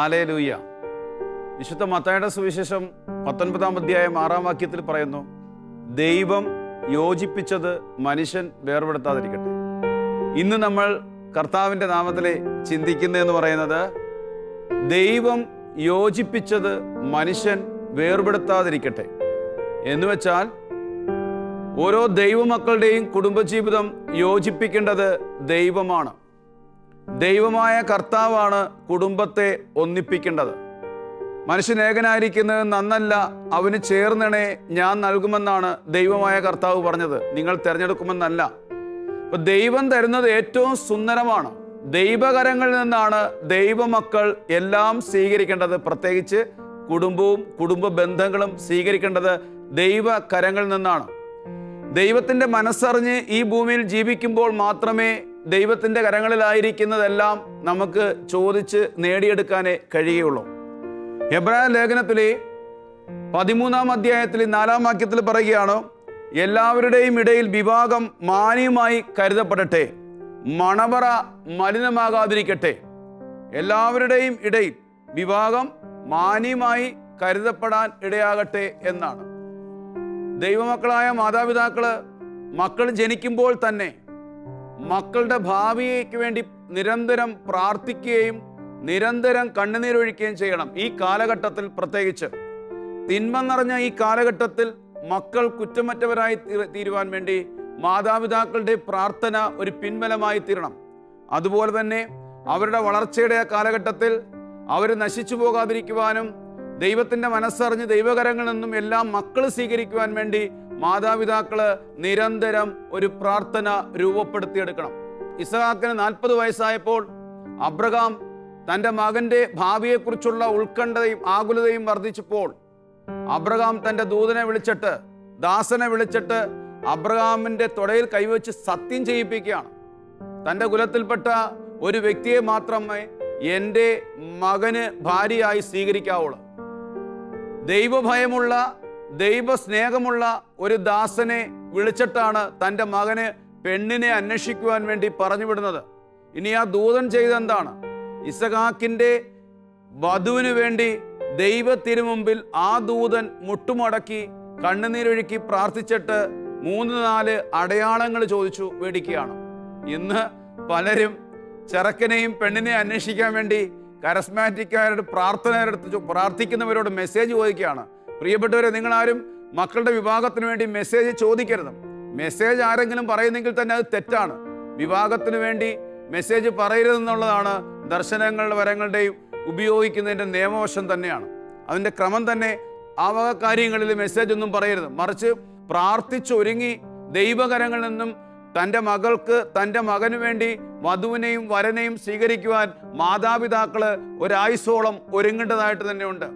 Hallelujah. വിശുദ്ധ മത്തായിയുടെ സുവിശേഷം 19-ാം അധ്യായം 6-ാം വാക്യത്തിൽ പറയുന്നു, ദൈവം യോജിപ്പിച്ചത് മനുഷ്യൻ വേർപെടുത്താതിരിക്കട്ടെ. ഇന്ന് നമ്മൾ കർത്താവിൻ്റെ നാമത്തിൽ ചിന്തിക്കുന്നതെന്ന് പറയുന്നത്, ദൈവം യോജിപ്പിച്ചത് മനുഷ്യൻ വേർപെടുത്താതിരിക്കട്ടെ എന്ന് വെച്ചാൽ, ഓരോ ദൈവമക്കളുടെയും കുടുംബജീവിതം യോജിപ്പിക്കേണ്ടത് ദൈവമാണ്. ദൈവമായ കർത്താവാണ് കുടുംബത്തെ ഒന്നിപ്പിക്കേണ്ടത്. മനുഷ്യൻ ഏകനായിരിക്കുന്നത് നന്നല്ല, അവന് ചേർന്നണേ ഞാൻ നൽകുമെന്നാണ് ദൈവമായ കർത്താവ് പറഞ്ഞത്. നിങ്ങൾ തിരഞ്ഞെടുക്കുമെന്നല്ല. അപ്പൊ ദൈവം തരുന്നത് ഏറ്റവും സുന്ദരമാണ്. ദൈവകരങ്ങളിൽ നിന്നാണ് ദൈവമക്കൾ എല്ലാം സ്വീകരിക്കേണ്ടത്. പ്രത്യേകിച്ച് കുടുംബവും കുടുംബ ബന്ധങ്ങളും സ്വീകരിക്കേണ്ടത് ദൈവകരങ്ങളിൽ നിന്നാണ്. ദൈവത്തിൻ്റെ മനസ്സറിഞ്ഞ് ഈ ഭൂമിയിൽ ജീവിക്കുമ്പോൾ മാത്രമേ ദൈവത്തിൻ്റെ കരങ്ങളിലായിരിക്കുന്നതെല്ലാം നമുക്ക് ചോദിച്ച് നേടിയെടുക്കാനേ കഴിയുള്ളൂ. എബ്രായ ലേഖനത്തിലെ 13-ാം അധ്യായത്തിൽ 4-ാം വാക്യത്തിൽ പറയുകയാണ്, എല്ലാവരുടെയും ഇടയിൽ വിവാഹം മാന്യമായി കരുതപ്പെടട്ടെ, മണവറ മലിനമാകാതിരിക്കട്ടെ. എല്ലാവരുടെയും ഇടയിൽ വിവാഹം മാന്യമായി കരുതപ്പെടാൻ ഇടയാകട്ടെ എന്നാണ്. ദൈവമക്കളായ മാതാപിതാക്കള് മക്കൾ ജനിക്കുമ്പോൾ തന്നെ മക്കളുടെ ഭാവിക്ക് വേണ്ടി നിരന്തരം പ്രാർത്ഥിക്കുകയും നിരന്തരം കണ്ണുനീരൊഴിക്കുകയും ചെയ്യണം. ഈ കാലഘട്ടത്തിൽ പ്രത്യേകിച്ച് തിന്മ നിറഞ്ഞ ഈ കാലഘട്ടത്തിൽ മക്കൾ കുറ്റമറ്റവരായി തീരുവാൻ വേണ്ടി മാതാപിതാക്കളുടെ പ്രാർത്ഥന ഒരു പിൻബലമായി തീരണം. അതുപോലെ തന്നെ അവരുടെ വളർച്ചയുടെ കാലഘട്ടത്തിൽ അവർ നശിച്ചു പോകാതിരിക്കുവാനും ദൈവത്തിൻ്റെ മനസ്സറിഞ്ഞ് ദൈവകരങ്ങളിൽ നിന്നും എല്ലാം മക്കൾ സ്വീകരിക്കുവാൻ വേണ്ടി മാതാപിതാക്കള് നിരന്തരം ഒരു പ്രാർത്ഥന രൂപപ്പെടുത്തിയെടുക്കണം. ഇസഹാക്കിന് 40 വയസ്സായപ്പോൾ അബ്രഹാം തൻ്റെ മകൻ്റെ ഭാവിയെക്കുറിച്ചുള്ള ഉത്കണ്ഠയും ആകുലതയും വർദ്ധിച്ചപ്പോൾ അബ്രഹാം തൻ്റെ ദാസനെ വിളിച്ചിട്ട് അബ്രഹാമിൻ്റെ തുടയിൽ കൈവച്ച് സത്യം ചെയ്യിപ്പിക്കുകയാണ്. തൻ്റെ കുലത്തിൽപ്പെട്ട ഒരു വ്യക്തിയെ മാത്രമേ എൻ്റെ മകന് ഭാര്യയായി സ്വീകരിക്കാവുള്ളൂ. ദൈവഭയമുള്ള ദൈവസ്നേഹമുള്ള ഒരു ദാസനെ വിളിച്ചിട്ടാണ് തൻ്റെ മകന് പെണ്ണിനെ അന്വേഷിക്കുവാൻ വേണ്ടി പറഞ്ഞു വിടുന്നത്. ഇനി ആ ദൂതൻ ചെയ്തെന്താണ്? ഇസഹാക്കിൻ്റെ വധുവിന് വേണ്ടി ദൈവത്തിനു മുമ്പിൽ ആ ദൂതൻ മുട്ടുമടക്കി കണ്ണുനീരൊഴുക്കി പ്രാർത്ഥിച്ചിട്ട് 3-4 അടയാളങ്ങൾ ചോദിച്ചു മേടിക്കുകയാണ്. ഇന്ന് പലരും ചെറുക്കനെയും പെണ്ണിനെ അന്വേഷിക്കാൻ വേണ്ടി കരസ്മാറ്റിക്കാരുടെ പ്രാർത്ഥിക്കുന്നവരോട് മെസ്സേജ് ചോദിക്കുകയാണ്. പ്രിയപ്പെട്ടവരെ, നിങ്ങളാരും മക്കളുടെ വിവാഹത്തിന് വേണ്ടി മെസ്സേജ് ചോദിക്കരുത്. മെസ്സേജ് ആരെങ്കിലും പറയുന്നെങ്കിൽ തന്നെ അത് തെറ്റാണ്. വിവാഹത്തിന് വേണ്ടി മെസ്സേജ് പറയരുതെന്നുള്ളതാണ് ദർശനങ്ങളുടെ വരങ്ങളുടെയും ഉപയോഗിക്കുന്നതിൻ്റെ നിയമവശം തന്നെയാണ്. അതിൻ്റെ ക്രമം തന്നെ ആ വക കാര്യങ്ങളിൽ മെസ്സേജ് ഒന്നും പറയരുത്. മറിച്ച് പ്രാർത്ഥിച്ചൊരുങ്ങി ദൈവകരങ്ങളിൽ നിന്നും തൻ്റെ മകൾക്ക് തൻ്റെ മകന് വേണ്ടി വധുവിനെയും വരനെയും സ്വീകരിക്കുവാൻ മാതാപിതാക്കള് ഒരായുസോളം ഒരുങ്ങേണ്ടതായിട്ട് തന്നെയുണ്ട്.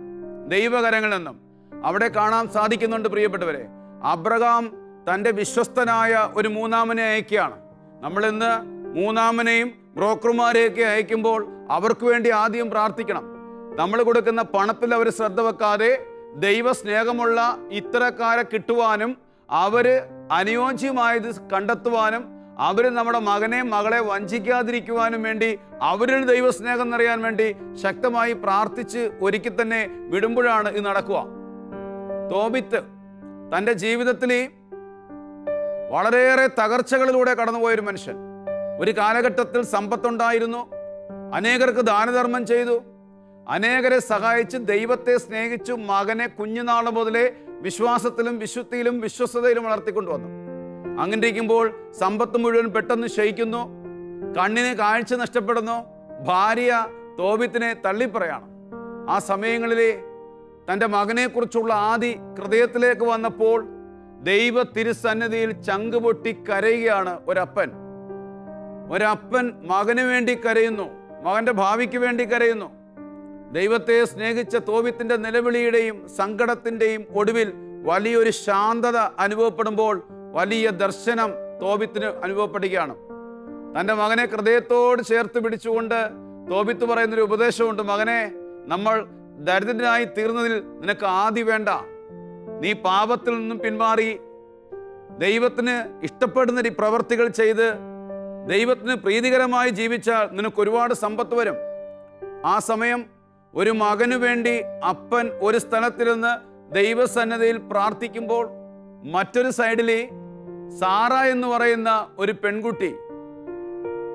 ദൈവകരങ്ങളിൽ നിന്നും അവിടെ കാണാൻ സാധിക്കുന്നുണ്ട്. പ്രിയപ്പെട്ടവരെ, അബ്രഹാം തൻ്റെ വിശ്വസ്തനായ ഒരു മൂന്നാമനെ അയക്കുകയാണ്. നമ്മളിന്ന് മൂന്നാമനെയും ബ്രോക്കർമാരെയൊക്കെ അയക്കുമ്പോൾ അവർക്ക് വേണ്ടി ആദ്യം പ്രാർത്ഥിക്കണം. നമ്മൾ കൊടുക്കുന്ന പണത്തിൽ അവർ ശ്രദ്ധ വെക്കാതെ ദൈവസ്നേഹമുള്ള ഇത്തരക്കാരെ കിട്ടുവാനും അവര് അനുയോജ്യമായത് കണ്ടെത്തുവാനും അവർ നമ്മുടെ മകളെ വഞ്ചിക്കാതിരിക്കുവാനും വേണ്ടി അവരിൽ ദൈവസ്നേഹം നിറയാൻ വേണ്ടി ശക്തമായി പ്രാർത്ഥിച്ച് ഒരുക്കി തന്നെ വിടുമ്പോഴാണ് ഇത് നടക്കുക. തോബിത്ത് തൻ്റെ ജീവിതത്തിൽ വളരെയേറെ തകർച്ചകളിലൂടെ കടന്നുപോയൊരു മനുഷ്യൻ. ഒരു കാലഘട്ടത്തിൽ സമ്പത്തുണ്ടായിരുന്നു, അനേകർക്ക് ദാനധർമ്മം ചെയ്തു, അനേകരെ സഹായിച്ച് ദൈവത്തെ സ്നേഹിച്ചു മകനെ കുഞ്ഞുനാൾ മുതലേ വിശ്വാസത്തിലും വിശുദ്ധിയിലും വിശ്വസ്തതയിലും വളർത്തിക്കൊണ്ടുവന്നു. അങ്ങനെ ഇരിക്കുമ്പോൾ സമ്പത്ത് മുഴുവൻ പെട്ടെന്ന് ക്ഷയിക്കുന്നു, കണ്ണിന് കാഴ്ച നഷ്ടപ്പെടുന്നു, ഭാര്യ തോബിത്തിനെ തള്ളിപ്പറയാണ്. ആ സമയങ്ങളിലെ തൻ്റെ മകനെക്കുറിച്ചുള്ള ആദി ഹൃദയത്തിലേക്ക് വന്നപ്പോൾ ദൈവ തിരുസന്നിധിയിൽ ചങ്കുപൊട്ടി കരയുകയാണ് ഒരപ്പൻ മകന് വേണ്ടി കരയുന്നു, മകൻ്റെ ഭാവിക്ക് വേണ്ടി കരയുന്നു. ദൈവത്തെ സ്നേഹിച്ച തോബിത്തിൻ്റെ നിലവിളിയുടെയും സങ്കടത്തിൻ്റെയും ഒടുവിൽ വലിയൊരു ശാന്തത അനുഭവപ്പെടുമ്പോൾ വലിയ ദർശനം തോബിത്തിന് അനുഭവപ്പെടുകയാണ്. തൻ്റെ മകനെ ഹൃദയത്തോട് ചേർത്ത് പിടിച്ചുകൊണ്ട് തോബിത്ത് പറയുന്നൊരു ഉപദേശമുണ്ട്. മകനെ, നമ്മൾ ദരിദ്രനായി തീർന്നതിൽ നിനക്ക് ആദി വേണ്ട. നീ പാപത്തിൽ നിന്നും പിന്മാറി ദൈവത്തിന് ഇഷ്ടപ്പെടുന്ന ഈ പ്രവർത്തികൾ ചെയ്ത് ദൈവത്തിന് പ്രീതികരമായി ജീവിച്ചാൽ നിനക്ക് ഒരുപാട് സമ്പത്ത് വരും. ആ സമയം ഒരു മകനു വേണ്ടി അപ്പൻ ഒരു സ്ഥലത്തിരുന്ന് ദൈവസന്നിധിയിൽ പ്രാർത്ഥിക്കുമ്പോൾ മറ്റൊരു സൈഡിൽ സാറ എന്ന് പറയുന്ന ഒരു പെൺകുട്ടി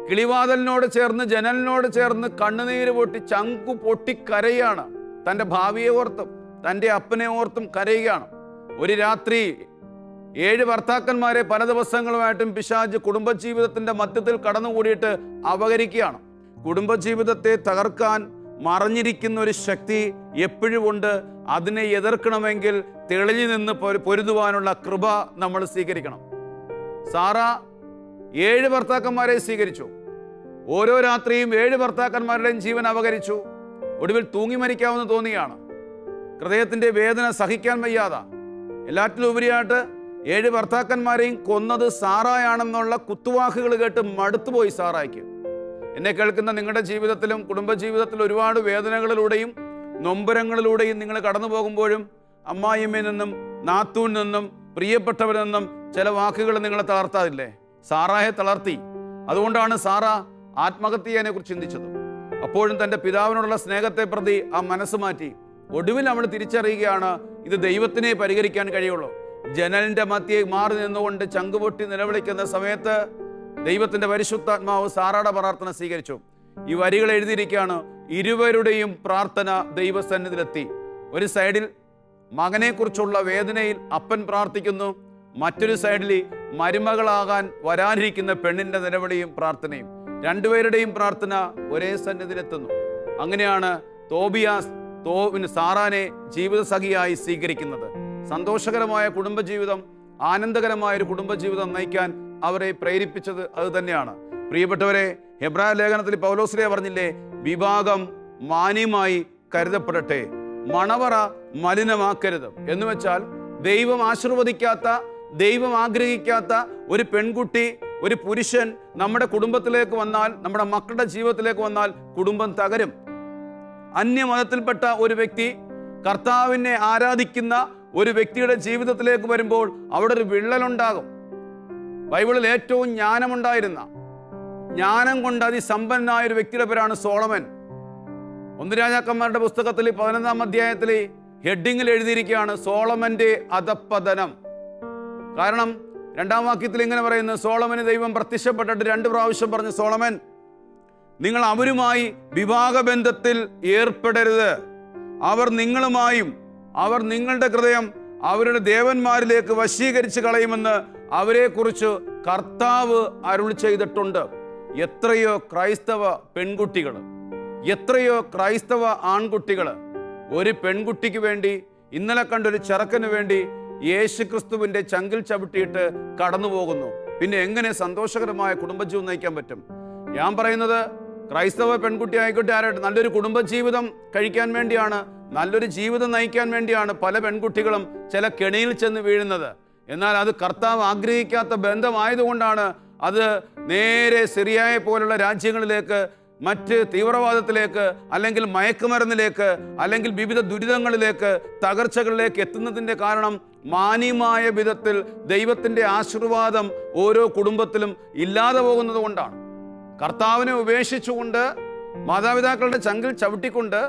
കിളിവാതിലിനോട് ചേർന്ന് ജനലിനോട് ചേർന്ന് കണ്ണുനീര് പൊട്ടി ചങ്കു പൊട്ടി കരയാണ്. തൻ്റെ ഭാവിയെ ഓർത്തും തൻ്റെ അപ്പനെ ഓർത്തും കരയുകയാണ്. ഒരു രാത്രി 7 ഭർത്താക്കന്മാരെ പല ദിവസങ്ങളുമായിട്ടും പിശാച് കുടുംബജീവിതത്തിൻ്റെ മധ്യത്തിൽ കടന്നുകൂടിയിട്ട് അപഹരിക്കുകയാണ്. കുടുംബജീവിതത്തെ തകർക്കാൻ മറഞ്ഞിരിക്കുന്ന ഒരു ശക്തി എപ്പോഴും ഉണ്ട്. അതിനെ എതിർക്കണമെങ്കിൽ തെളിഞ്ഞു നിന്ന് പൊരുതുവാനുള്ള കൃപ നമ്മൾ സ്വീകരിക്കണം. സാറ 7 ഭർത്താക്കന്മാരെ സ്വീകരിച്ചു. ഓരോ രാത്രിയും 7 ഭർത്താക്കന്മാരുടെയും ജീവൻ അപഹരിച്ചു. ഒടുവിൽ തൂങ്ങി മരിക്കാമെന്ന് തോന്നിയാണ്. ഹൃദയത്തിൻ്റെ വേദന സഹിക്കാൻ വയ്യാതെ എല്ലാറ്റിലും ഉപരിയായിട്ട് 7 ഭർത്താക്കന്മാരെയും കൊന്നത് സാറായാണെന്നുള്ള കുത്തുവാക്കുകൾ കേട്ട് മടുത്തുപോയി സാറായ്ക്ക്. എന്നെ കേൾക്കുന്ന നിങ്ങളുടെ ജീവിതത്തിലും കുടുംബജീവിതത്തിലും ഒരുപാട് വേദനകളിലൂടെയും നൊമ്പരങ്ങളിലൂടെയും നിങ്ങൾ കടന്നു പോകുമ്പോഴും അമ്മായിമ്മയിൽ നിന്നും നാത്തൂനിൽ നിന്നും പ്രിയപ്പെട്ടവരിൽ നിന്നും ചില വാക്കുകൾ നിങ്ങളെ തളർത്താതില്ലേ? സാറായെ തളർത്തി. അതുകൊണ്ടാണ് സാറ ആത്മഹത്യയെ കുറിച്ച് ചിന്തിച്ചത്. അപ്പോഴും തൻ്റെ പിതാവിനോടുള്ള സ്നേഹത്തെ പ്രതി ആ മനസ്സ് മാറ്റി. ഒടുവിൽ അവൾ തിരിച്ചറിയുകയാണ്, ഇത് ദൈവത്തിനെ പരിഹരിക്കാൻ കഴിയുള്ളൂ. ജനലിൻ്റെ മധ്യേ മാറി നിന്നുകൊണ്ട് ചങ്കുപൊട്ടി നിലവിളിക്കുന്ന സമയത്ത് ദൈവത്തിൻ്റെ പരിശുദ്ധാത്മാവ് സാറയുടെ പ്രാർത്ഥന സ്വീകരിച്ചു. ഈ വരികൾ എഴുതിയിരിക്കുകയാണ്. ഇരുവരുടെയും പ്രാർത്ഥന ദൈവസന്നിധിയിലെത്തി. ഒരു സൈഡിൽ മകനെക്കുറിച്ചുള്ള വേദനയിൽ അപ്പൻ പ്രാർത്ഥിക്കുന്നു, മറ്റൊരു സൈഡിൽ മരുമകളാകാൻ വരാനിരിക്കുന്ന പെണ്ണിൻ്റെ നിലവിളിയും പ്രാർത്ഥനയും. രണ്ടുപേരുടെയും പ്രാർത്ഥന ഒരേ സന്നിധിയിലെത്തുന്നു. അങ്ങനെയാണ് തോബിയാസ് സാറാനെ ജീവിതസഖിയായി സ്വീകരിക്കുന്നത്. സന്തോഷകരമായ കുടുംബജീവിതം, ആനന്ദകരമായ ഒരു കുടുംബജീവിതം നയിക്കാൻ അവരെ പ്രേരിപ്പിച്ചത് അത് തന്നെയാണ്. പ്രിയപ്പെട്ടവരെ, ഹെബ്രായ ലേഖനത്തിൽ പൗലോസ്ലീഹ പറഞ്ഞില്ലേ, വിവാഹം മാന്യമായി കരുതപ്പെടട്ടെ, മണവറ മലിനമാക്കരുത്. എന്ന് വെച്ചാൽ ദൈവം ആശീർവദിക്കാത്ത, ദൈവം ആഗ്രഹിക്കാത്ത ഒരു പെൺകുട്ടി, ഒരു പുരുഷൻ നമ്മുടെ കുടുംബത്തിലേക്ക് വന്നാൽ, നമ്മുടെ മക്കളുടെ ജീവിതത്തിലേക്ക് വന്നാൽ കുടുംബം തകരും. അന്യമതത്തിൽപ്പെട്ട ഒരു വ്യക്തി കർത്താവിനെ ആരാധിക്കുന്ന ഒരു വ്യക്തിയുടെ ജീവിതത്തിലേക്ക് വരുമ്പോൾ അവിടെ ഒരു വിള്ളലുണ്ടാകും. ബൈബിളിൽ ഏറ്റവും ജ്ഞാനമുണ്ടായിരുന്ന, ജ്ഞാനം കൊണ്ട് അതിസമ്പന്നനായ ഒരു വ്യക്തിയുടെ പേരാണ് സോളമൻ. 1 രാജാക്കന്മാരുടെ പുസ്തകത്തിൽ 11-ാം അധ്യായത്തിൽ ഹെഡിങ്ങിൽ എഴുതിയിരിക്കുകയാണ് സോളമന്റെ അധപ്പതനം. കാരണം 2-ാം വാക്യത്തിൽ ഇങ്ങനെ പറയുന്നു, സോളമന് ദൈവം പ്രത്യക്ഷപ്പെട്ടിട്ട് 2 പ്രാവശ്യം പറഞ്ഞു, സോളമൻ, നിങ്ങൾ അവരുമായി വിവാഹബന്ധത്തിൽ ഏർപ്പെടരുത്. അവർ നിങ്ങളുമായും അവർ നിങ്ങളുടെ ഹൃദയം അവരുടെ ദേവന്മാരിലേക്ക് വശീകരിച്ച് കളയുമെന്ന് അവരെക്കുറിച്ച് കർത്താവ് അരുളി ചെയ്തിട്ടുണ്ട്. എത്രയോ ക്രൈസ്തവ പെൺകുട്ടികൾ, എത്രയോ ക്രൈസ്തവ ആൺകുട്ടികൾ ഒരു പെൺകുട്ടിക്ക് വേണ്ടി, ഇന്നലെ കണ്ടൊരു ചെറുക്കന് വേണ്ടി യേശുക്രിസ്തുവിൻ്റെ ചങ്കിൽ ചവിട്ടിയിട്ട് കടന്നു പോകുന്നു. പിന്നെ എങ്ങനെ സന്തോഷകരമായ കുടുംബജീവിതം നയിക്കാൻ പറ്റും? ഞാൻ പറയുന്നത് ക്രൈസ്തവ പെൺകുട്ടി ആയിക്കോട്ടെ, ആരായിട്ട് നല്ലൊരു കുടുംബജീവിതം കഴിക്കാൻ വേണ്ടിയാണ്, നല്ലൊരു ജീവിതം നയിക്കാൻ വേണ്ടിയാണ് പല പെൺകുട്ടികളും ചില കെണിയിൽ ചെന്ന് വീഴുന്നത്. എന്നാൽ അത് കർത്താവ് ആഗ്രഹിക്കാത്ത ബന്ധമായതുകൊണ്ടാണ് അത് നേരെ സിറിയയെ പോലുള്ള രാജ്യങ്ങളിലേക്ക്, മറ്റ് തീവ്രവാദത്തിലേക്ക്, അല്ലെങ്കിൽ മയക്കുമരുന്നിലേക്ക്, അല്ലെങ്കിൽ വിവിധ ദുരിതങ്ങളിലേക്ക്, തകർച്ചകളിലേക്ക് എത്തുന്നതിൻ്റെ കാരണം മാന്യമായ വിധത്തിൽ ദൈവത്തിൻ്റെ ആശീർവാദം ഓരോ കുടുംബത്തിലും ഇല്ലാതെ പോകുന്നത് കൊണ്ടാണ്. കർത്താവിനെ ഉപേക്ഷിച്ചുകൊണ്ട് മാതാപിതാക്കളുടെ ചങ്കിൽ ചവിട്ടിക്കൊണ്ട്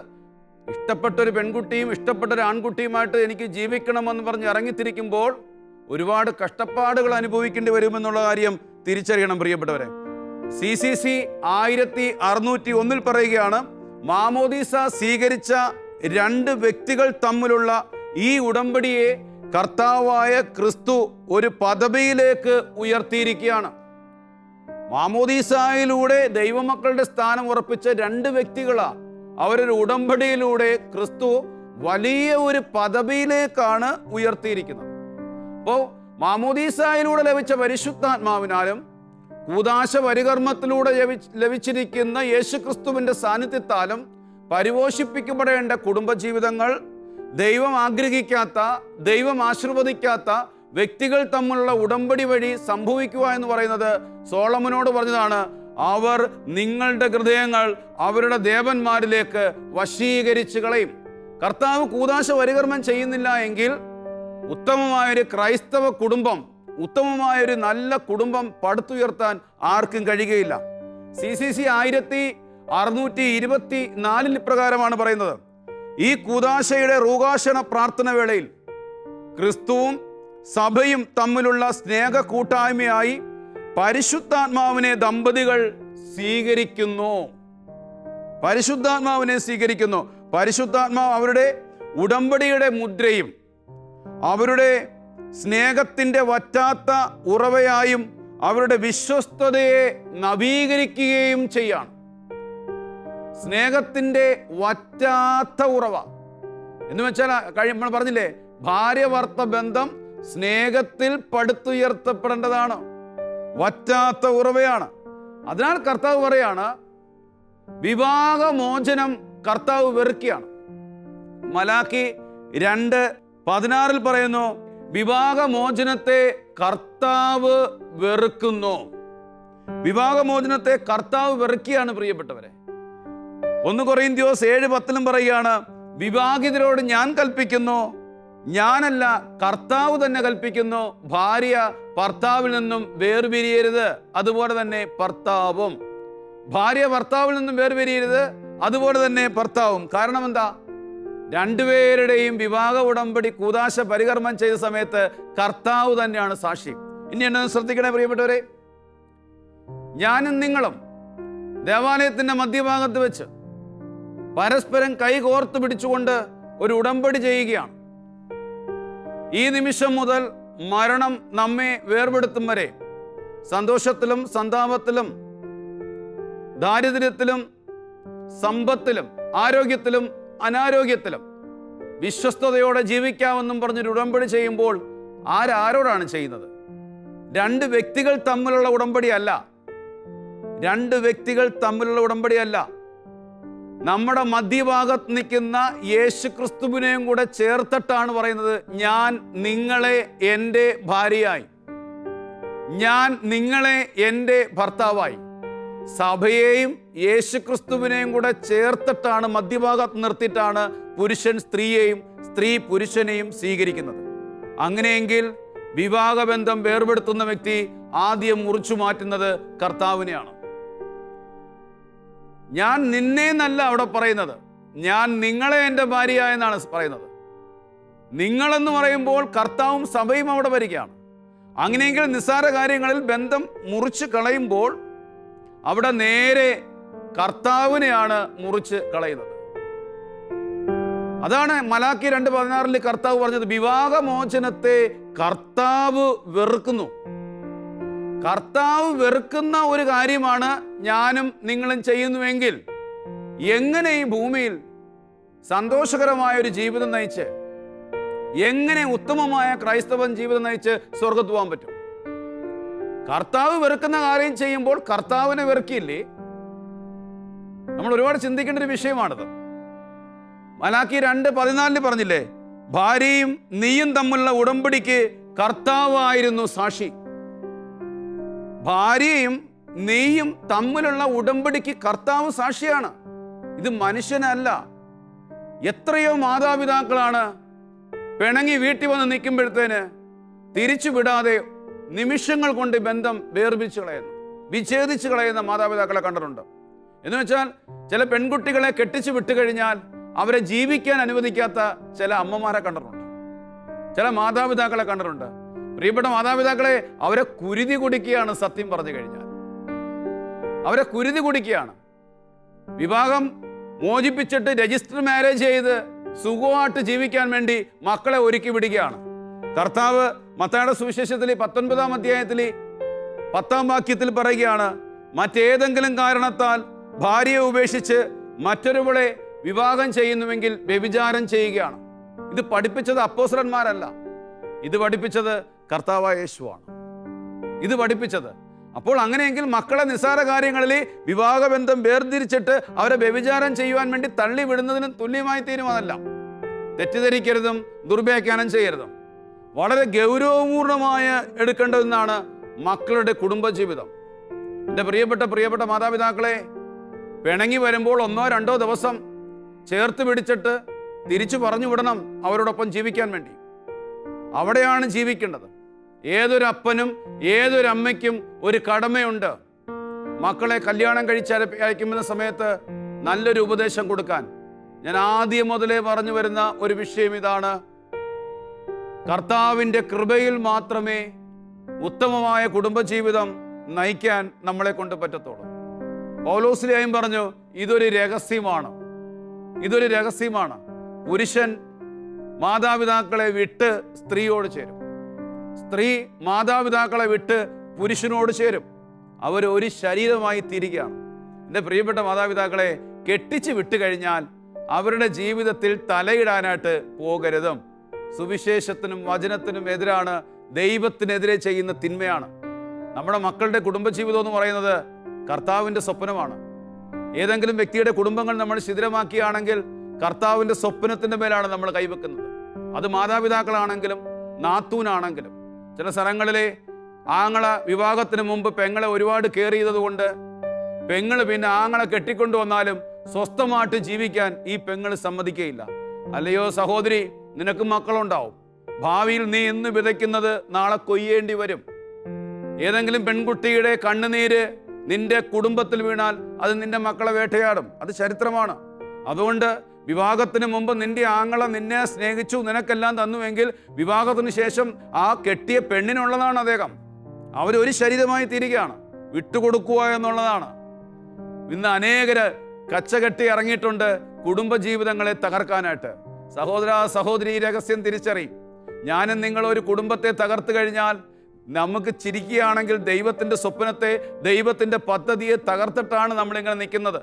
ഇഷ്ടപ്പെട്ടൊരു പെൺകുട്ടിയും ഇഷ്ടപ്പെട്ടൊരു ആൺകുട്ടിയുമായിട്ട് എനിക്ക് ജീവിക്കണമെന്ന് പറഞ്ഞ് ഇറങ്ങിത്തിരിക്കുമ്പോൾ ഒരുപാട് കഷ്ടപ്പാടുകൾ അനുഭവിക്കേണ്ടി വരുമെന്നുള്ള കാര്യം തിരിച്ചറിയണം പ്രിയപ്പെട്ടവരെ. CCC 1601 പറയുകയാണ്, മാമോദീസ സ്വീകരിച്ച 2 വ്യക്തികൾ തമ്മിലുള്ള ഈ ഉടമ്പടിയെ കർത്താവായ ക്രിസ്തു ഒരു പദവിയിലേക്ക് ഉയർത്തിയിരിക്കുകയാണ്. മാമോദീസായിലൂടെ ദൈവമക്കളുടെ സ്ഥാനം ഉറപ്പിച്ച 2 വ്യക്തികളാണ്. അവരൊരു ഉടമ്പടിയിലൂടെ ക്രിസ്തു വലിയ ഒരു പദവിയിലേക്കാണ് ഉയർത്തിയിരിക്കുന്നത്. അപ്പോൾ മാമോദീസായിലൂടെ ലഭിച്ച പരിശുദ്ധാത്മാവിനാലും കൂദാശ പരികർമ്മത്തിലൂടെ ലഭിച്ചിരിക്കുന്ന യേശുക്രിസ്തുവിൻ്റെ സാന്നിധ്യത്താലും പരിപോഷിപ്പിക്കപ്പെടേണ്ട കുടുംബജീവിതങ്ങൾ ദൈവം ആഗ്രഹിക്കാത്ത, ദൈവം ആശീർവദിക്കാത്ത വ്യക്തികൾ തമ്മിലുള്ള ഉടമ്പടി വഴി സംഭവിക്കുക എന്ന് പറയുന്നത് സോളമനോട് പറഞ്ഞതാണ്. അവർ നിങ്ങളുടെ ഹൃദയങ്ങൾ അവരുടെ ദേവന്മാരിലേക്ക് വശീകരിച്ച് കളയും. കർത്താവ് കൂദാശ പരികർമ്മം ചെയ്യുന്നില്ല എങ്കിൽ ഉത്തമമായൊരു ക്രൈസ്തവ കുടുംബം, ഉത്തമമായൊരു നല്ല കുടുംബം പടുത്തുയർത്താൻ ആർക്കും കഴിയുകയില്ല. CCC 624 ഇപ്രകാരമാണ് പറയുന്നത്: ഈ കൂദാശയുടെ റൂകാശന പ്രാർത്ഥന വേളയിൽ ക്രിസ്തുവും സഭയും തമ്മിലുള്ള സ്നേഹ കൂട്ടായ്മയായി പരിശുദ്ധാത്മാവിനെ ദമ്പതികൾ സ്വീകരിക്കുന്നു. പരിശുദ്ധാത്മാവിനെ സ്വീകരിക്കുന്നു. പരിശുദ്ധാത്മാവ് അവരുടെ ഉടമ്പടിയുടെ മുദ്രയും അവരുടെ സ്നേഹത്തിൻ്റെ വറ്റാത്ത ഉറവയായും അവരുടെ വിശ്വസ്തതയെ നവീകരിക്കുകയും ചെയ്യാണ്. സ്നേഹത്തിൻ്റെ വറ്റാത്ത ഉറവ എന്ന് വെച്ചാൽ നമ്മൾ പറഞ്ഞില്ലേ, ഭാര്യ ഭർത്ത ബന്ധം സ്നേഹത്തിൽ പടുത്തുയർത്തപ്പെടേണ്ടതാണ്. വറ്റാത്ത ഉറവയാണ്. അതിനാൽ കർത്താവ് പറയാണ്, വിവാഹമോചനം കർത്താവ് വെറുക്കുകയാണ്. മലാക്കി 2:16 പറയുന്നു, വിവാഹമോചനത്തെ കർത്താവ് വെറുക്കുന്നു. വിവാഹമോചനത്തെ കർത്താവ് വെറുക്കുകയാണ് പ്രിയപ്പെട്ടവരെ. 1 കൊറിന്ത്യോസ് 7:10 പറയുകയാണ്, വിവാഹിതരോട് ഞാൻ കൽപ്പിക്കുന്നു, ഞാനല്ല കർത്താവ് തന്നെ കൽപ്പിക്കുന്നു, ഭാര്യ ഭർത്താവിൽ നിന്നും വേർപിരിയരുത്, അതുപോലെ തന്നെ ഭർത്താവും. ഭാര്യ ഭർത്താവിൽ നിന്നും വേർപിരിയരുത്, അതുപോലെ തന്നെ ഭർത്താവും. കാരണം എന്താ? രണ്ടുപേരുടെയും വിവാഹ ഉടമ്പടി കൂദാശ പരികർമ്മം ചെയ്ത സമയത്ത് കർത്താവ് തന്നെയാണ് സാക്ഷി. ഇനി എന്നെ ശ്രദ്ധിക്കണേ പ്രിയപ്പെട്ടവരെ, ഞാനും നിങ്ങളും ദേവാലയത്തിന്റെ മധ്യഭാഗത്ത് വെച്ച് പരസ്പരം കൈകോർത്ത് പിടിച്ചുകൊണ്ട് ഒരു ഉടമ്പടി ചെയ്യുകയാണ്. ഈ നിമിഷം മുതൽ മരണം നമ്മെ വേർപെടുത്തും വരെ സന്തോഷത്തിലും സന്താപത്തിലും ദാരിദ്ര്യത്തിലും സമ്പത്തിലും ആരോഗ്യത്തിലും അനാരോഗ്യത്തിലും വിശ്വസ്തയോടെ ജീവിക്കാമെന്നും പറഞ്ഞൊരു ഉടമ്പടി ചെയ്യുമ്പോൾ ആരോടാണ് ചെയ്യുന്നത്? 2 വ്യക്തികൾ തമ്മിലുള്ള ഉടമ്പടിയല്ല. 2 വ്യക്തികൾ തമ്മിലുള്ള ഉടമ്പടിയല്ല. നമ്മുടെ മധ്യഭാഗത്ത് നിൽക്കുന്ന യേശു ക്രിസ്തുവിനെയും കൂടെ ചേർത്തിട്ടാണ് പറയുന്നത്, ഞാൻ നിങ്ങളെ എൻ്റെ ഭാര്യയായി, ഞാൻ നിങ്ങളെ എൻ്റെ ഭർത്താവായി. സഭയെയും യേശു ക്രിസ്തുവിനെയും കൂടെ ചേർത്തിട്ടാണ്, മധ്യഭാഗത്ത് നിർത്തിയിട്ടാണ് പുരുഷൻ സ്ത്രീയെയും സ്ത്രീ പുരുഷനെയും സ്വീകരിക്കുന്നത്. അങ്ങനെയെങ്കിൽ വിവാഹബന്ധം വേർപെടുത്തുന്ന വ്യക്തി ആദ്യം മുറിച്ചു മാറ്റുന്നത് കർത്താവിനെയാണ്. ഞാൻ നിന്നെ എന്നല്ല അവിടെ പറയുന്നത്, ഞാൻ നിങ്ങളെ എൻ്റെ ഭാര്യ എന്നാണ് പറയുന്നത്. നിങ്ങളെന്ന് പറയുമ്പോൾ കർത്താവും സഭയും അവിടെ വരികയാണ്. അങ്ങനെയെങ്കിൽ നിസ്സാര കാര്യങ്ങളിൽ ബന്ധം മുറിച്ച് കളയുമ്പോൾ അവിടെ നേരെ കർത്താവിനെയാണ് മുറിച്ച് കളയുന്നത്. അതാണ് മലാക്കി 2:16 കർത്താവ് പറഞ്ഞത്, വിവാഹമോചനത്തെ കർത്താവ് വെറുക്കുന്നു. കർത്താവ് വെറുക്കുന്ന ഒരു കാര്യമാണ് ഞാനും നിങ്ങളും ചെയ്യുന്നുവെങ്കിൽ എങ്ങനെ ഈ ഭൂമിയിൽ സന്തോഷകരമായ ഒരു ജീവിതം നയിച്ച്, എങ്ങനെ ഉത്തമമായ ക്രൈസ്തവ ജീവിതം നയിച്ച് സ്വർഗ്ഗത്ത് പോകാൻ പറ്റും? കർത്താവ് വെറുക്കുന്ന കാര്യം ചെയ്യുമ്പോൾ കർത്താവിനെ വെറുക്കില്ലേ? നമ്മൾ ഒരുപാട് ചിന്തിക്കേണ്ട ഒരു വിഷയമാണിത്. മലാക്കി 2:14 പറഞ്ഞില്ലേ, ഭാര്യയും നീയും തമ്മിലുള്ള ഉടമ്പടിക്ക് കർത്താവായിരുന്നു സാക്ഷി. ഭാര്യയും നീയും തമ്മിലുള്ള ഉടമ്പടിക്ക് കർത്താവ് സാക്ഷിയാണ്. ഇത് മനുഷ്യനല്ല. എത്രയോ മാതാപിതാക്കളാണ് പിണങ്ങി വീട്ടിൽ വന്ന് നിൽക്കുമ്പോഴത്തേന് തിരിച്ചു വിടാതെ നിമിഷങ്ങൾ കൊണ്ട് ബന്ധം വേർപിരിച്ചു കളയുന്നു, വിച്ഛേദിച്ചു കളയുന്ന മാതാപിതാക്കളെ കണ്ടിട്ടുണ്ട്. എന്ന് വെച്ചാൽ ചില പെൺകുട്ടികളെ കെട്ടിച്ചു വിട്ടുകഴിഞ്ഞാൽ അവരെ ജീവിക്കാൻ അനുവദിക്കാത്ത ചില അമ്മമാരെ കണ്ടിട്ടുണ്ട്, ചില മാതാപിതാക്കളെ കണ്ടിട്ടുണ്ട്. പ്രിയപ്പെട്ട മാതാപിതാക്കളെ, അവരെ കുരുതി കുടിക്കുകയാണ്. സത്യം പറഞ്ഞു കഴിഞ്ഞാൽ അവരെ കുരുതി കുടിക്കുകയാണ്. വിവാഹം മോചിപ്പിച്ചിട്ട് രജിസ്റ്റർ മാരേജ് ചെയ്ത് സുഖമായിട്ട് ജീവിക്കാൻ വേണ്ടി മക്കളെ ഒരുക്കി വിടുകയാണ്. കർത്താവ് മത്തായിയുടെ സുവിശേഷത്തിൽ 19-ാം അധ്യായത്തിൽ 10-ാം വാക്യത്തിൽ പറയുകയാണ്, മറ്റേതെങ്കിലും കാരണത്താൽ ഭാര്യയെ ഉപേക്ഷിച്ച് മറ്റൊരുവളെ വിവാഹം ചെയ്യുന്നുവെങ്കിൽ വ്യഭിചാരം ചെയ്യുകയാണ്. ഇത് പഠിപ്പിച്ചത് അപ്പോസ്തലന്മാരല്ല, ഇത് പഠിപ്പിച്ചത് കർത്താവായ യേശുവാണ്. ഇത് പഠിപ്പിച്ചത്. അപ്പോൾ അങ്ങനെയെങ്കിൽ മക്കളെ നിസ്സാര കാര്യങ്ങളിൽ വിവാഹബന്ധം വേർതിരിച്ചിട്ട് അവരെ വ്യഭിചാരം ചെയ്യുവാൻ വേണ്ടി തള്ളി വിടുന്നതിന് തുല്യമായി തീരുമാനമല്ല. തെറ്റിദ്ധരിക്കരുതും ദുർവ്യാഖ്യാനം ചെയ്യരുതും. വളരെ ഗൗരവപൂർണമായ എടുക്കേണ്ടതെന്നാണ് മക്കളുടെ കുടുംബജീവിതം. എൻ്റെ പ്രിയപ്പെട്ട മാതാപിതാക്കളെ, പിണങ്ങി വരുമ്പോൾ 1-2 ദിവസം ചേർത്ത് പിടിച്ചിട്ട് തിരിച്ചു പറഞ്ഞു വിടണം അവരോടൊപ്പം ജീവിക്കാൻ വേണ്ടി. അവിടെയാണ് ജീവിക്കേണ്ടത്. ഏതൊരു അപ്പനും ഏതൊരു അമ്മയ്ക്കും ഒരു കടമയുണ്ട്. മക്കളെ കല്യാണം അയക്കുന്ന സമയത്ത് നല്ലൊരു ഉപദേശം കൊടുക്കാൻ ഞാൻ ആദ്യം മുതലേ പറഞ്ഞു വരുന്ന ഒരു വിഷയം ഇതാണ്: കർത്താവിൻ്റെ കൃപയിൽ മാത്രമേ ഉത്തമമായ കുടുംബജീവിതം നയിക്കാൻ നമ്മളെ കൊണ്ട് പറ്റത്തുള്ളൂ. പൗലോസ്ലീഹയും പറഞ്ഞു, ഇതൊരു രഹസ്യമാണ്. പുരുഷൻ മാതാപിതാക്കളെ വിട്ട് സ്ത്രീയോട് ചേരും, സ്ത്രീ മാതാപിതാക്കളെ വിട്ട് പുരുഷനോട് ചേരും. അവർ ഒരു ശരീരമായി തീരുകയാണ്. എൻ്റെ പ്രിയപ്പെട്ട മാതാപിതാക്കളെ കെട്ടിച്ച് വിട്ടു കഴിഞ്ഞാൽ അവരുടെ ജീവിതത്തിൽ തലയിടാനായിട്ട് പോകരുതും. സുവിശേഷത്തിനും വചനത്തിനും എതിരാണ്, ദൈവത്തിനെതിരെ ചെയ്യുന്ന തിന്മയാണ്. നമ്മുടെ മക്കളുടെ കുടുംബജീവിതം എന്ന് പറയുന്നത് കർത്താവിൻ്റെ സ്വപ്നമാണ്. ഏതെങ്കിലും വ്യക്തിയുടെ കുടുംബങ്ങൾ നമ്മൾ ശിഥിലമാക്കിയാണെങ്കിൽ കർത്താവിൻ്റെ സ്വപ്നത്തിൻ്റെ മേലാണ് നമ്മൾ കൈവെക്കുന്നത്. അത് മാതാപിതാക്കളാണെങ്കിലും നാത്തൂനാണെങ്കിലും. ചില സ്ഥലങ്ങളിലെ ആങ്ങള വിവാഹത്തിന് മുമ്പ് പെങ്ങളെ ഒരുപാട് കെയർ ചെയ്തതുകൊണ്ട് പെങ്ങള് പിന്നെ ആങ്ങളെ കെട്ടിക്കൊണ്ടു വന്നാലും സ്വസ്ഥമായിട്ട് ജീവിക്കാൻ ഈ പെങ്ങള് സമ്മതിക്കുകയില്ല. അല്ലയോ സഹോദരി, നിനക്ക് മക്കളുണ്ടാവും. ഭാവിയിൽ നീ ഇന്ന് വിതയ്ക്കുന്നത് നാളെ കൊയ്യേണ്ടി വരും. ഏതെങ്കിലും പെൺകുട്ടിയുടെ കണ്ണുനീര് നിന്റെ കുടുംബത്തിൽ വീണാൽ അത് നിന്റെ മക്കളെ വേട്ടയാടും. അത് ചരിത്രമാണ്. അതുകൊണ്ട് വിവാഹത്തിന് മുമ്പ് നിന്റെ ആങ്ങള നിന്നെ സ്നേഹിച്ചു, നിനക്കെല്ലാം തന്നുവെങ്കിൽ വിവാഹത്തിന് ശേഷം ആ കെട്ടിയ പെണ്ണിനുള്ളതാണ് അദ്ദേഹം. അവരൊരു ശരീരമായി തീരുകയാണ്. വിട്ടുകൊടുക്കുക എന്നുള്ളതാണ്. ഇന്ന് അനേകര് കച്ചകെട്ടി ഇറങ്ങിയിട്ടുണ്ട് കുടുംബജീവിതങ്ങളെ തകർക്കാനായിട്ട്. സഹോദര സഹോദരി, രഹസ്യം തിരിച്ചറിയും. ഞാനും നിങ്ങൾ ഒരു കുടുംബത്തെ തകർത്തു കഴിഞ്ഞാൽ നമുക്ക് ചിരിക്കുകയാണെങ്കിൽ ദൈവത്തിൻ്റെ സ്വപ്നത്തെ, ദൈവത്തിൻ്റെ പദ്ധതിയെ തകർത്തിട്ടാണ് നമ്മളിങ്ങനെ നിൽക്കുന്നത്.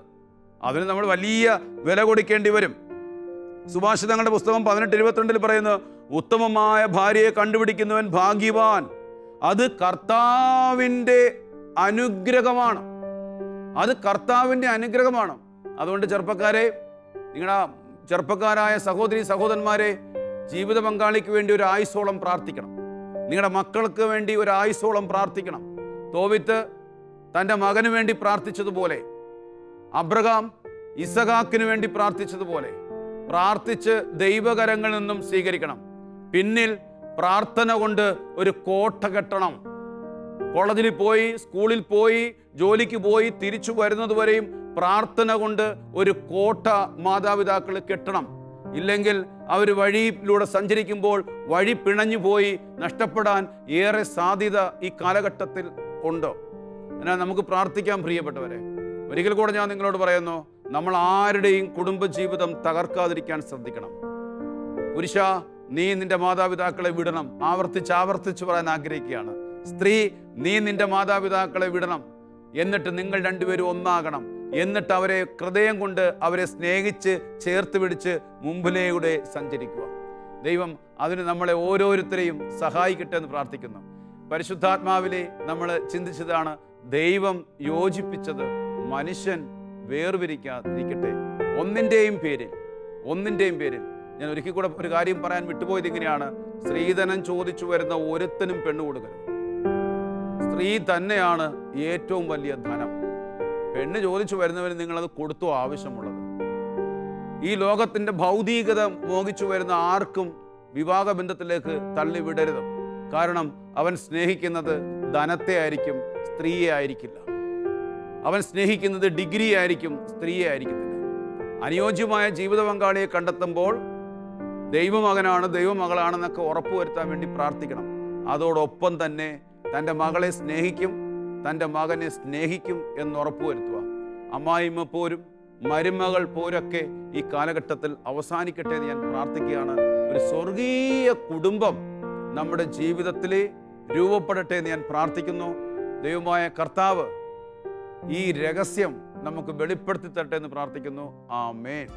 അതിന് നമ്മൾ വലിയ വില കൊടുക്കേണ്ടി വരും. സുഭാഷിതങ്ങളുടെ പുസ്തകം 18:22 പറയുന്നു, ഉത്തമമായ ഭാര്യയെ കണ്ടുപിടിക്കുന്നവൻ ഭാഗ്യവാൻ. അത് കർത്താവിൻ്റെ അനുഗ്രഹമാണ്. അതുകൊണ്ട് ചെറുപ്പക്കാരെ, നിങ്ങളുടെ ചെറുപ്പക്കാരായ സഹോദരി സഹോദരന്മാരെ, ജീവിത പങ്കാളിക്ക് വേണ്ടി ഒരു ആയുസ്സോളം പ്രാർത്ഥിക്കണം. നിങ്ങളുടെ മക്കൾക്ക് വേണ്ടി ഒരു ആയുസ്സോളം പ്രാർത്ഥിക്കണം. തോബിത്ത് തൻ്റെ മകന് വേണ്ടി പ്രാർത്ഥിച്ചതുപോലെ, അബ്രഹാം ഇസഹാക്കിന് വേണ്ടി പ്രാർത്ഥിച്ചതുപോലെ പ്രാർത്ഥിച്ച് ദൈവകരങ്ങളിൽ നിന്നും സ്വീകരിക്കണം. പിന്നിൽ പ്രാർത്ഥന കൊണ്ട് ഒരു കോട്ട കെട്ടണം. കോളേജിൽ പോയി, സ്കൂളിൽ പോയി, ജോലിക്ക് പോയി തിരിച്ചു വരുന്നതുവരെയും പ്രാർത്ഥന കൊണ്ട് ഒരു കോട്ട മാതാപിതാക്കൾ കെട്ടണം. ഇല്ലെങ്കിൽ അവർ വഴിയിലൂടെ സഞ്ചരിക്കുമ്പോൾ വഴി പിണഞ്ഞു പോയി നഷ്ടപ്പെടാൻ ഏറെ സാധ്യത ഈ കാലഘട്ടത്തിൽ ഉണ്ട്. എന്നാൽ നമുക്ക് പ്രാർത്ഥിക്കാം പ്രിയപ്പെട്ടവരെ. ഒരിക്കൽ കൂടെ ഞാൻ നിങ്ങളോട് പറയുന്നു, നമ്മൾ ആരുടെയും കുടുംബജീവിതം തകർക്കാതിരിക്കാൻ ശ്രദ്ധിക്കണം. പുരുഷ, നീ നിന്റെ മാതാപിതാക്കളെ വിടണം. ആവർത്തിച്ച് പറയാൻ ആഗ്രഹിക്കുകയാണ്. സ്ത്രീ, നീ നിന്റെ മാതാപിതാക്കളെ വിടണം. എന്നിട്ട് നിങ്ങൾ രണ്ടുപേരും ഒന്നാകണം. എന്നിട്ട് അവരെ ഹൃദയം കൊണ്ട് അവരെ സ്നേഹിച്ച് ചേർത്ത് പിടിച്ച് മുമ്പിലൂടെ സഞ്ചരിക്കുക. ദൈവം അതിന് നമ്മളെ ഓരോരുത്തരെയും സഹായിക്കട്ടെ എന്ന് പ്രാർത്ഥിക്കുന്നു. പരിശുദ്ധാത്മാവിലെ നമ്മൾ ചിന്തിച്ചതാണ്, ദൈവം യോജിപ്പിച്ചത് മനുഷ്യൻ വേർപിരിക്കാതിരിക്കട്ടെ. ഒന്നിൻ്റെയും പേരിൽ ഞാൻ ഒരിക്കൽ കൂടെ ഒരു കാര്യം പറയാൻ വിട്ടുപോയത് ഇങ്ങനെയാണ്: സ്ത്രീധനം ചോദിച്ചു വരുന്ന ഒരുത്തനും പെണ്ണു കൊടുക്കരുത്. സ്ത്രീ തന്നെയാണ് ഏറ്റവും വലിയ ധനം. പെണ്ണ് ചോദിച്ചു വരുന്നവന് നിങ്ങളത് കൊടുത്തോ ആവശ്യമുള്ളത്. ഈ ലോകത്തിൻ്റെ ഭൗതികത മോഹിച്ചു വരുന്ന ആർക്കും വിവാഹബന്ധത്തിലേക്ക് തള്ളിവിടരുത്. കാരണം അവൻ സ്നേഹിക്കുന്നത് ധനത്തെ ആയിരിക്കും, സ്ത്രീയെ ആയിരിക്കില്ല. അവൻ സ്നേഹിക്കുന്നത് ഡിഗ്രി ആയിരിക്കും, സ്ത്രീയെ ആയിരിക്കത്തില്ല. അനുയോജ്യമായ ജീവിത പങ്കാളിയെ കണ്ടെത്തുമ്പോൾ ദൈവമകനാണ്, ദൈവമകളാണെന്നൊക്കെ ഉറപ്പുവരുത്താൻ വേണ്ടി പ്രാർത്ഥിക്കണം. അതോടൊപ്പം തന്നെ തൻ്റെ മകളെ സ്നേഹിക്കും, തൻ്റെ മകനെ സ്നേഹിക്കും എന്നുറപ്പുവരുത്തുക. അമ്മായിമ്മ പോരും മരുമകൾ പോരൊക്കെ ഈ കാലഘട്ടത്തിൽ അവസാനിക്കട്ടെ എന്ന് ഞാൻ പ്രാർത്ഥിക്കുകയാണ്. ഒരു സ്വർഗീയ കുടുംബം നമ്മുടെ ജീവിതത്തിൽ രൂപപ്പെടട്ടെ എന്ന് ഞാൻ പ്രാർത്ഥിക്കുന്നു. ദൈവമായ കർത്താവ് ഈ രഹസ്യം നമുക്ക് വെളിപ്പെടുത്തി തരട്ടെ എന്ന് പ്രാർത്ഥിക്കുന്നു. ആമേൻ.